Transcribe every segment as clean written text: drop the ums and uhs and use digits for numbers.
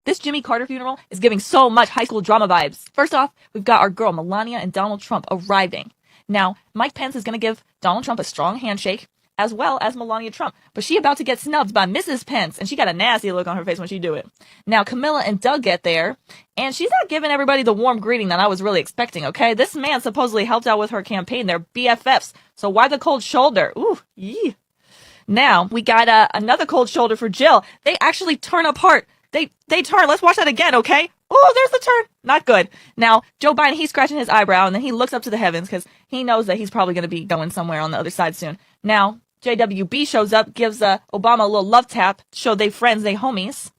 This Jimmy Carter funeral is giving so much high school drama vibes. First off, we've got our girl Melania and Donald Trump arriving. Now, Mike Pence is going to give Donald Trump a strong handshake, as well as Melania Trump. But she about to get snubbed by Mrs. Pence, and she got a nasty look on her face when she do it. Now, Camilla and Doug get there, and she's not giving everybody the warm greeting that I was really expecting, okay? This man supposedly helped out with her campaign. They're BFFs, so why the cold shoulder? Ooh, yee. Now, we got another cold shoulder for Jill. They actually turn apart. They turn. Let's watch that again, okay? Oh, there's the turn. Not good. Now, Joe Biden, he's scratching his eyebrow, and then he looks up to the heavens because he knows that he's probably going to be going somewhere on the other side soon. Now, JWB shows up, gives Obama a little love tap, show they friends, they homies.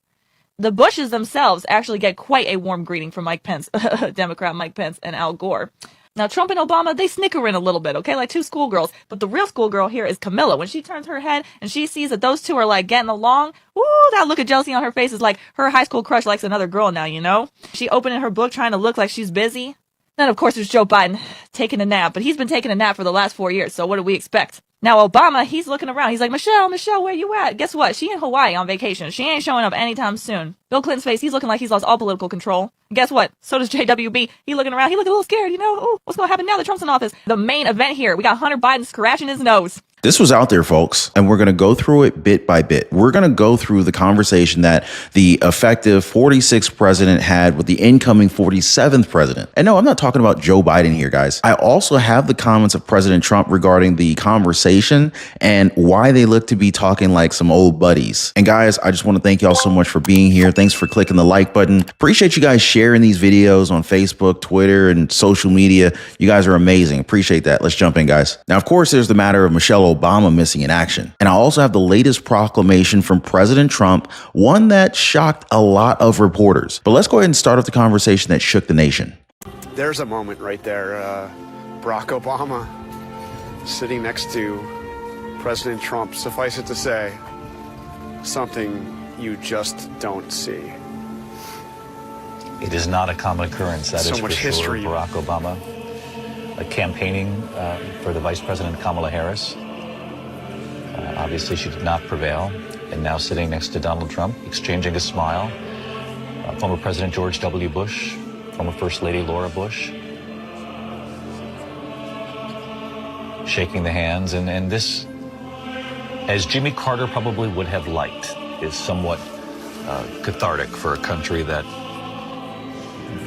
The Bushes themselves actually get quite a warm greeting from Mike Pence, Democrat Mike Pence, and Al Gore. Now, Trump and Obama, they snicker in a little bit, okay? Like two schoolgirls. But the real schoolgirl here is Camilla. When she turns her head and she sees that those two are, like, getting along, ooh, that look of jealousy on her face is like her high school crush likes another girl now, you know? She opening her book trying to look like she's busy. Then, of course, there's Joe Biden taking a nap. But he's been taking a nap for the last 4 years, so what do we expect? Now, Obama, he's looking around. He's like, Michelle, where you at? Guess what? She in Hawaii on vacation. She ain't showing up anytime soon. Bill Clinton's face, he's looking like he's lost all political control. And guess what? So does JWB. He looking around. He looking a little scared, you know? Ooh, what's going to happen now that Trump's in office? The main event here. We got Hunter Biden scratching his nose. This was out there, folks, and we're going to go through it bit by bit. We're going to go through the conversation that the effective 46th president had with the incoming 47th president. And no, I'm not talking about Joe Biden here, guys. I also have the comments of President Trump regarding the conversation and why they look to be talking like some old buddies. And guys, I just want to thank y'all so much for being here. Thanks for clicking the like button. Appreciate you guys sharing these videos on Facebook, Twitter, and social media. You guys are amazing. Appreciate that. Let's jump in, guys. Now, of course, there's the matter of Michelle Obama missing in action. And I also have the latest proclamation from President Trump, one that shocked a lot of reporters. But let's go ahead and start off the conversation that shook the nation. There's a moment right there. Barack Obama sitting next to President Trump. Suffice it to say, something you just don't see. It is not a common occurrence, that so is much for history. Sure. Barack Obama campaigning for the Vice President Kamala Harris. Obviously, she did not prevail, and now sitting next to Donald Trump, exchanging a smile. Former President George W. Bush, former First Lady Laura Bush, shaking the hands, and this, as Jimmy Carter probably would have liked, is somewhat cathartic for a country that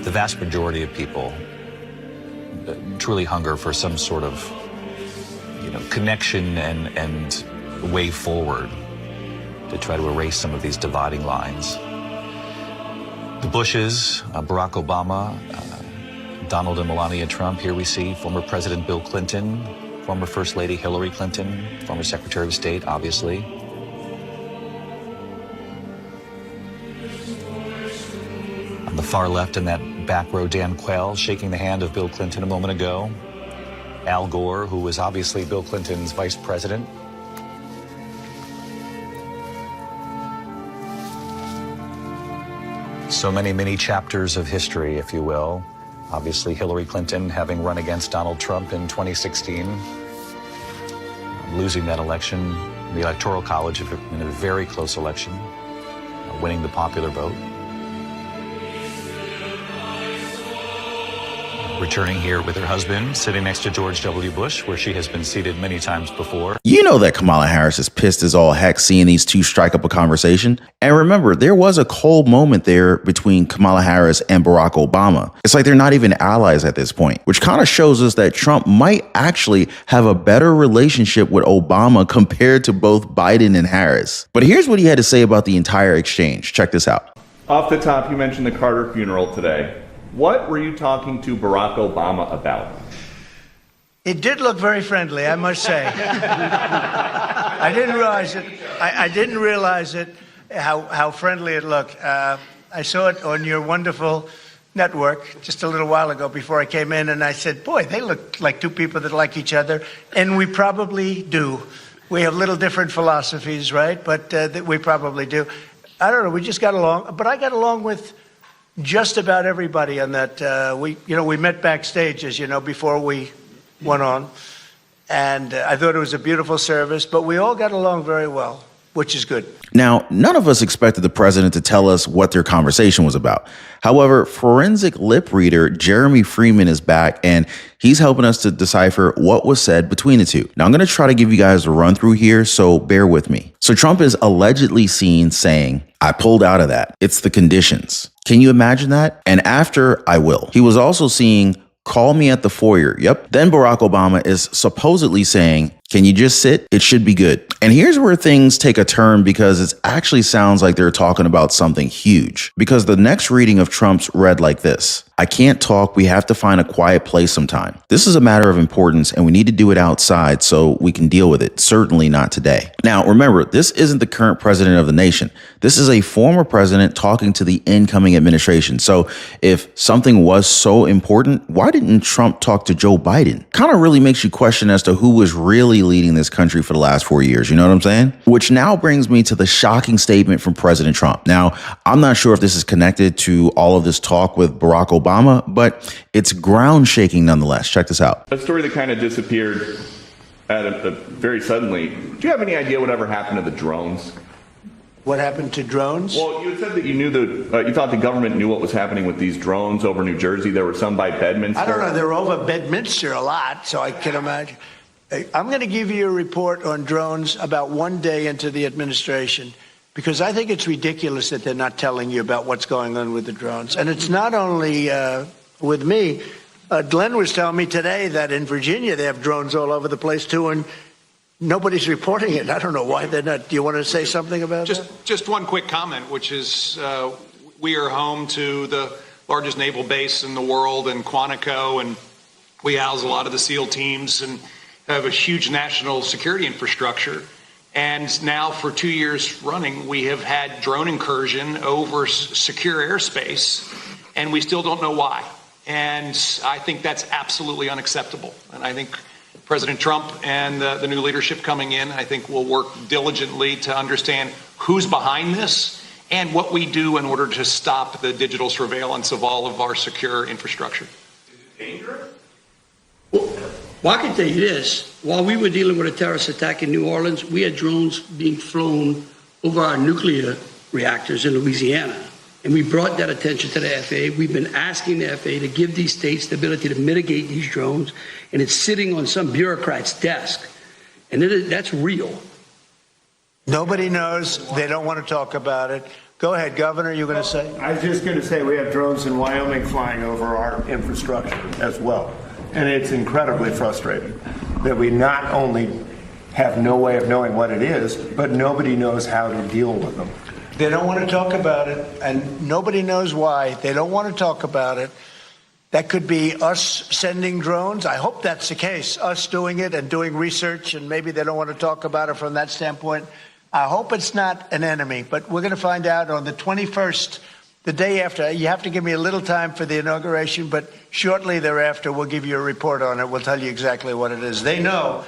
the vast majority of people truly hunger for some sort of, connection and way forward to try to erase some of these dividing lines. The Bushes, Barack Obama, Donald and Melania Trump. Here we see former President Bill Clinton, former First Lady Hillary Clinton, former Secretary of State, obviously. On the far left in that back row, Dan Quayle shaking the hand of Bill Clinton a moment ago. Al Gore, who was obviously Bill Clinton's vice president. So many chapters of history, if you will. Obviously, Hillary Clinton having run against Donald Trump in 2016, losing that election, the Electoral College in a very close election, winning the popular vote. Returning here with her husband, sitting next to George W. Bush, where she has been seated many times before. You know that Kamala Harris is pissed as all heck seeing these two strike up a conversation. And remember, there was a cold moment there between Kamala Harris and Barack Obama. It's like they're not even allies at this point, which kind of shows us that Trump might actually have a better relationship with Obama compared to both Biden and Harris. But here's what he had to say about the entire exchange. Check this out. Off the top, you mentioned the Carter funeral today. What were you talking to Barack Obama about? It did look very friendly, I must say. I didn't realize it. I didn't realize it, how friendly it looked. I saw it on your wonderful network just a little while ago before I came in, and I said, boy, they look like two people that like each other, and we probably do. We have little different philosophies, right? But we probably do. I don't know, we just got along, but I got along with just about everybody on that. We met backstage, as you know, before we went on. And I thought it was a beautiful service, but we all got along very well. which is good. Now, none of us expected the president to tell us what their conversation was about. However, forensic lip reader Jeremy Freeman is back, and he's helping us to decipher what was said between the two. Now, I'm going to try to give you guys a run through here, so bear with me. So Trump is allegedly seen saying, "I pulled out of that. It's the conditions." Can you imagine that? And after, "I will." He was also seeing, "Call me at the foyer." Yep. Then Barack Obama is supposedly saying, "Can you just sit? It should be good." And here's where things take a turn, because it actually sounds like they're talking about something huge. Because the next reading of Trump's read like this: "I can't talk. We have to find a quiet place sometime. This is a matter of importance, and we need to do it outside so we can deal with it. Certainly not today." Now, remember, this isn't the current president of the nation. This is a former president talking to the incoming administration. So if something was so important, why didn't Trump talk to Joe Biden? Kind of really makes you question as to who was really leading this country for the last 4 years. You know what I'm saying? Which now brings me to the shocking statement from President Trump. Now, I'm not sure if this is connected to all of this talk with Barack Obama, but it's ground shaking nonetheless. Check this out. A story that kind of disappeared very suddenly. Do you have any idea whatever happened to the drones? What happened to drones? Well, you said that you knew you thought the government knew what was happening with these drones over New Jersey. There were some by Bedminster. I don't know. They're over Bedminster a lot, so I can imagine. I'm going to give you a report on drones about 1 day into the administration, because I think it's ridiculous that they're not telling you about what's going on with the drones. And it's not only with me. Glenn was telling me today that in Virginia they have drones all over the place too, and nobody's reporting it. I don't know why they're not. Do you want to say something about that? Just one quick comment, which is we are home to the largest naval base in the world in Quantico, and we house a lot of the SEAL teams and have a huge national security infrastructure. And now for 2 years running, we have had drone incursion over secure airspace, and we still don't know why. And I think that's absolutely unacceptable. And I think President Trump and the new leadership coming in, I think, will work diligently to understand who's behind this and what we do in order to stop the digital surveillance of all of our secure infrastructure. Is it dangerous? Well, I can tell you this. While we were dealing with a terrorist attack in New Orleans, we had drones being flown over our nuclear reactors in Louisiana. And we brought that attention to the FAA. We've been asking the FAA to give these states the ability to mitigate these drones. And it's sitting on some bureaucrat's desk. And that's real. Nobody knows. They don't want to talk about it. Go ahead, Governor, you were going to say? I was just going to say we have drones in Wyoming flying over our infrastructure as well. And it's incredibly frustrating that we not only have no way of knowing what it is, but nobody knows how to deal with them. They don't want to talk about it, and nobody knows why. They don't want to talk about it. That could be us sending drones. I hope that's the case, us doing it and doing research, and maybe they don't want to talk about it from that standpoint. I hope it's not an enemy, but we're going to find out on the 21st, the day after. You have to give me a little time for the inauguration, but shortly thereafter, we'll give you a report on it. We'll tell you exactly what it is. They know,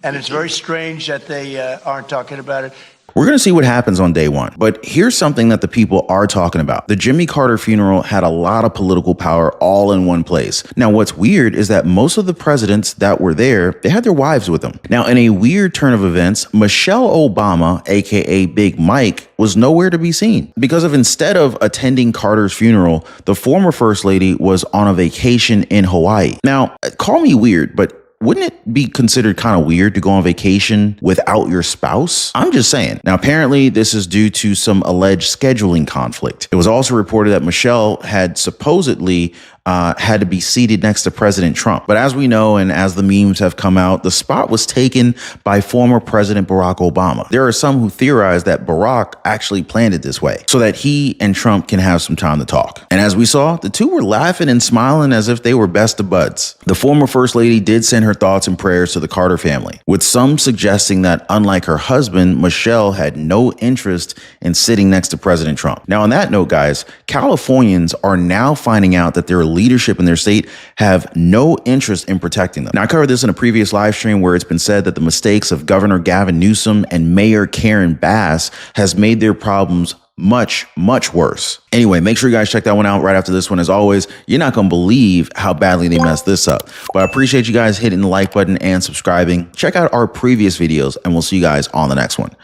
and it's very strange that they aren't talking about it. We're going to see what happens on day one. But here's something that the people are talking about. The Jimmy Carter funeral had a lot of political power all in one place. Now, what's weird is that most of the presidents that were there, they had their wives with them. Now, in a weird turn of events, Michelle Obama, aka Big Mike, was nowhere to be seen. Because instead of attending Carter's funeral, the former First Lady was on a vacation in Hawaii. Now, call me weird, but wouldn't it be considered kind of weird to go on vacation without your spouse? I'm just saying. Now, apparently, this is due to some alleged scheduling conflict. It was also reported that Michelle had supposedly had to be seated next to President Trump. But as we know, and as the memes have come out, the spot was taken by former President Barack Obama. There are some who theorize that Barack actually planned it this way so that he and Trump can have some time to talk. And as we saw, the two were laughing and smiling as if they were best of buds. The former First Lady did send her thoughts and prayers to the Carter family, with some suggesting that, unlike her husband, Michelle had no interest in sitting next to President Trump. Now, on that note, guys, Californians are now finding out that their leadership in their state have no interest in protecting them. Now, I covered this in a previous live stream where it's been said that the mistakes of Governor Gavin Newsom and Mayor Karen Bass has made their problems much, much worse. Anyway, make sure you guys check that one out right after this one. As always, you're not going to believe how badly they messed this up. But I appreciate you guys hitting the like button and subscribing. Check out our previous videos, and we'll see you guys on the next one.